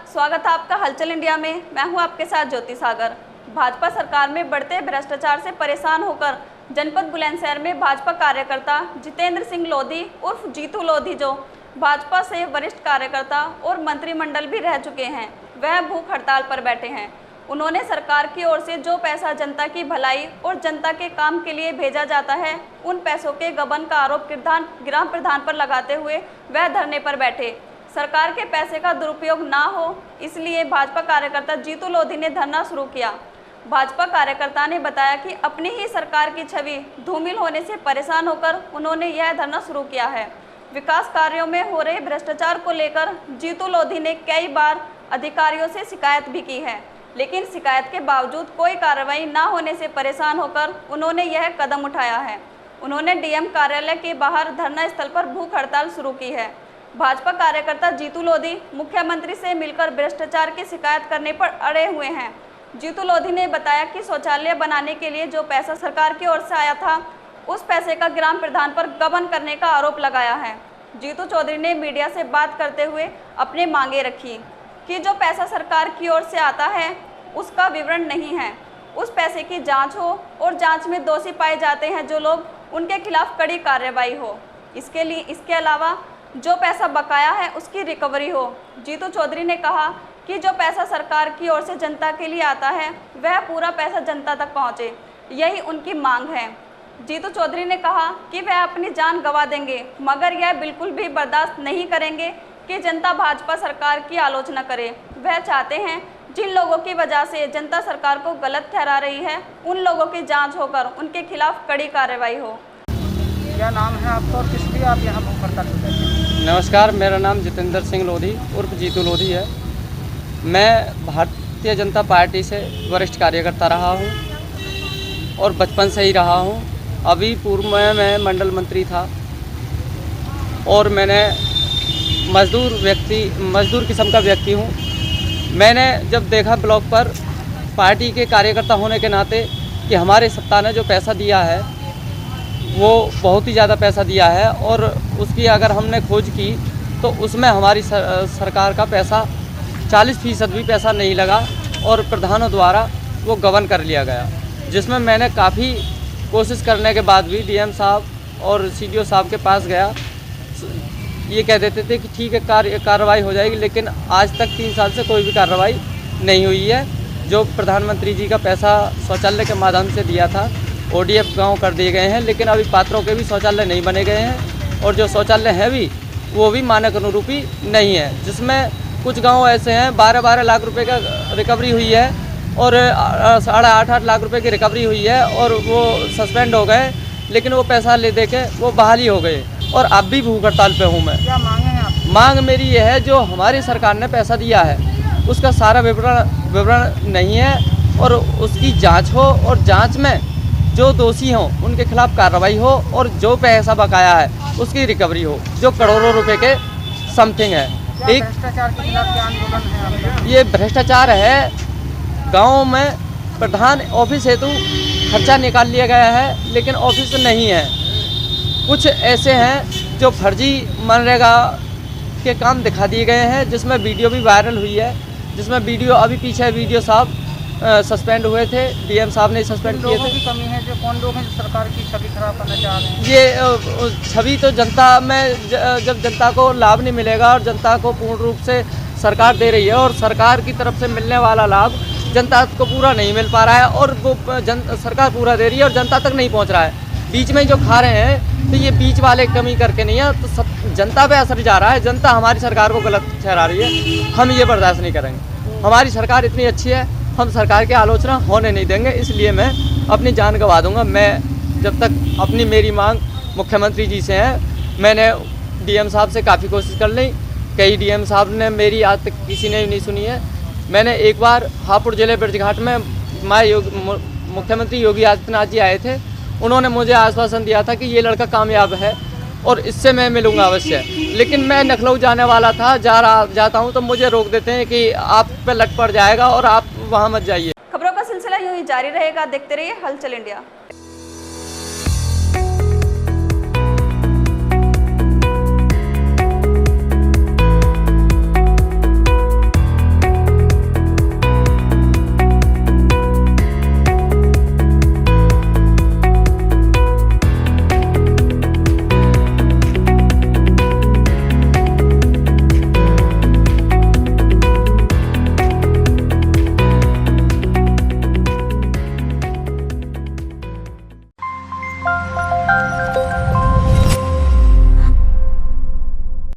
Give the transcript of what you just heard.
स्वागत है आपका हलचल इंडिया में। मैं हूं आपके साथ ज्योति सागर। भाजपा सरकार में बढ़ते भ्रष्टाचार से परेशान होकर जनपद बुलंदशहर में भाजपा कार्यकर्ता जितेंद्र सिंह लोधी उर्फ जीतू लोधी, जो भाजपा से वरिष्ठ कार्यकर्ता और मंत्रिमंडल भी रह चुके हैं, वह भूख हड़ताल पर बैठे हैं। उन्होंने सरकार की ओर से जो पैसा जनता की भलाई और जनता के काम के लिए भेजा जाता है, उन पैसों के गबन का आरोप ग्राम प्रधान पर लगाते हुए वह धरने पर बैठे। सरकार के पैसे का दुरुपयोग ना हो, इसलिए भाजपा कार्यकर्ता जीतू लोधी ने धरना शुरू किया। भाजपा कार्यकर्ता ने बताया कि अपनी ही सरकार की छवि धूमिल होने से परेशान होकर उन्होंने यह धरना शुरू किया है। विकास कार्यों में हो रहे भ्रष्टाचार को लेकर जीतू लोधी ने कई बार अधिकारियों से शिकायत भी की है, लेकिन शिकायत के बावजूद कोई कार्रवाई ना होने से परेशान होकर उन्होंने यह कदम उठाया है। उन्होंने डीएम कार्यालय के बाहर धरना स्थल पर भूख हड़ताल शुरू की है। भाजपा कार्यकर्ता जीतू लोधी मुख्यमंत्री से मिलकर भ्रष्टाचार की शिकायत करने पर अड़े हुए हैं। जीतू लोधी ने बताया कि शौचालय बनाने के लिए जो पैसा सरकार की ओर से आया था, उस पैसे का ग्राम प्रधान पर गबन करने का आरोप लगाया है। जीतू चौधरी ने मीडिया से बात करते हुए अपनी मांगे रखी कि जो पैसा सरकार की ओर से आता है उसका विवरण नहीं है, उस पैसे की जांच हो और जांच में दोषी पाए जाते हैं जो लोग, उनके खिलाफ कड़ी कार्रवाई हो। इसके अलावा जो पैसा बकाया है उसकी रिकवरी हो। जीतू चौधरी ने कहा कि जो पैसा सरकार की ओर से जनता के लिए आता है वह पूरा पैसा जनता तक पहुंचे, यही उनकी मांग है। जीतू चौधरी ने कहा कि वह अपनी जान गंवा देंगे, मगर यह बिल्कुल भी बर्दाश्त नहीं करेंगे कि जनता भाजपा सरकार की आलोचना करे। वह चाहते हैं जिन लोगों की वजह से जनता सरकार को गलत ठहरा रही है, उन लोगों की जांच होकर उनके खिलाफ कड़ी कार्रवाई हो। क्या नाम है आपका और किस लिए आप यहाँ भूख हड़ताल पर बैठे हैं? नमस्कार, मेरा नाम जितेंद्र सिंह लोधी उर्फ जीतू लोधी है। मैं भारतीय जनता पार्टी से वरिष्ठ कार्यकर्ता रहा हूँ और बचपन से ही रहा हूँ। अभी पूर्व में मैं मंडल मंत्री था और मैंने मजदूर किस्म का व्यक्ति हूँ। मैंने जब देखा ब्लॉक पर पार्टी के कार्यकर्ता होने के नाते कि हमारे सत्ता ने जो पैसा दिया है वो बहुत ही ज़्यादा पैसा दिया है और उसकी अगर हमने खोज की तो उसमें हमारी सरकार का पैसा 40% भी पैसा नहीं लगा और प्रधानों द्वारा वो गबन कर लिया गया, जिसमें मैंने काफ़ी कोशिश करने के बाद भी डीएम साहब और सीडीओ साहब के पास गया। ये कह देते थे कि ठीक है कार्रवाई हो जाएगी, लेकिन आज तक 3 साल से कोई भी कार्रवाई नहीं हुई है। जो प्रधानमंत्री जी का पैसा शौचालय के माध्यम से दिया था ODF गाँव कर दिए गए हैं, लेकिन अभी पात्रों के भी शौचालय नहीं बने गए हैं और जो शौचालय हैं भी वो भी मानक अनुरूपी नहीं है, जिसमें कुछ गांव ऐसे हैं 12-12 लाख रुपए का रिकवरी हुई है और 8.5 लाख रुपए की रिकवरी हुई है और वो सस्पेंड हो गए, लेकिन वो पैसा ले दे के वो बहाली हो गए और अब भी भूख हड़ताल पे हूँ मैं। क्या मांगे हैं आप? मांग मेरी ये है, जो हमारी सरकार ने पैसा दिया है उसका सारा विवरण नहीं है और उसकी जाँच हो और जाँच में जो दोषी हों उनके खिलाफ कार्रवाई हो और जो पैसा बकाया है उसकी रिकवरी हो, जो करोड़ों रुपए के समथिंग है। एक भ्रष्टाचार के खिलाफ क्या आंदोलन है आपका? ये भ्रष्टाचार है, गाँव में प्रधान ऑफिस हेतु खर्चा निकाल लिया गया है लेकिन ऑफिस नहीं है। कुछ ऐसे हैं जो फर्जी मनरेगा के काम दिखा दिए गए हैं, जिसमें वीडियो भी वायरल हुई है, जिसमें वीडियो अभी पीछे वीडियो साहब सस्पेंड हुए थे, डीएम साहब ने सस्पेंड किए थे। लोगों की कमी है, जो कौन लोग हैं जो सरकार की छवि खराब करना चाह रहे हैं? ये छवि तो जनता में जब जनता को लाभ नहीं मिलेगा और जनता को पूर्ण रूप से सरकार दे रही है और सरकार की तरफ से मिलने वाला लाभ जनता को पूरा नहीं मिल पा रहा है और वो सरकार पूरा दे रही है और जनता तक नहीं पहुंच रहा है। बीच में जो खा रहे हैं तो ये बीच वाले कमी करके नहीं है, तो जनता पे असर जा रहा है। जनता हमारी सरकार को गलत ठहरा रही है, हम ये बर्दाश्त नहीं करेंगे। हमारी सरकार इतनी अच्छी है, हम सरकार की आलोचना होने नहीं देंगे, इसलिए मैं अपनी जान गंवा दूंगा। मैं जब तक मेरी मांग मुख्यमंत्री जी से है। मैंने डीएम साहब से काफ़ी कोशिश कर ली, कई डीएम साहब ने मेरी आज तक किसी ने नहीं सुनी है। मैंने एक बार हापुड़ जिले बृजघाट में मुख्यमंत्री योगी आदित्यनाथ जी आए थे, उन्होंने मुझे आश्वासन दिया था कि ये लड़का कामयाब है और इससे मैं मिलूंगा अवश्य, लेकिन मैं लखनऊ जाने वाला था, जाता हूँ तो मुझे रोक देते हैं कि आप पे लट पड़ जाएगा और आप वहाँ मत जाइए। खबरों का सिलसिला यूं ही जारी रहेगा, देखते रहिए हलचल इंडिया।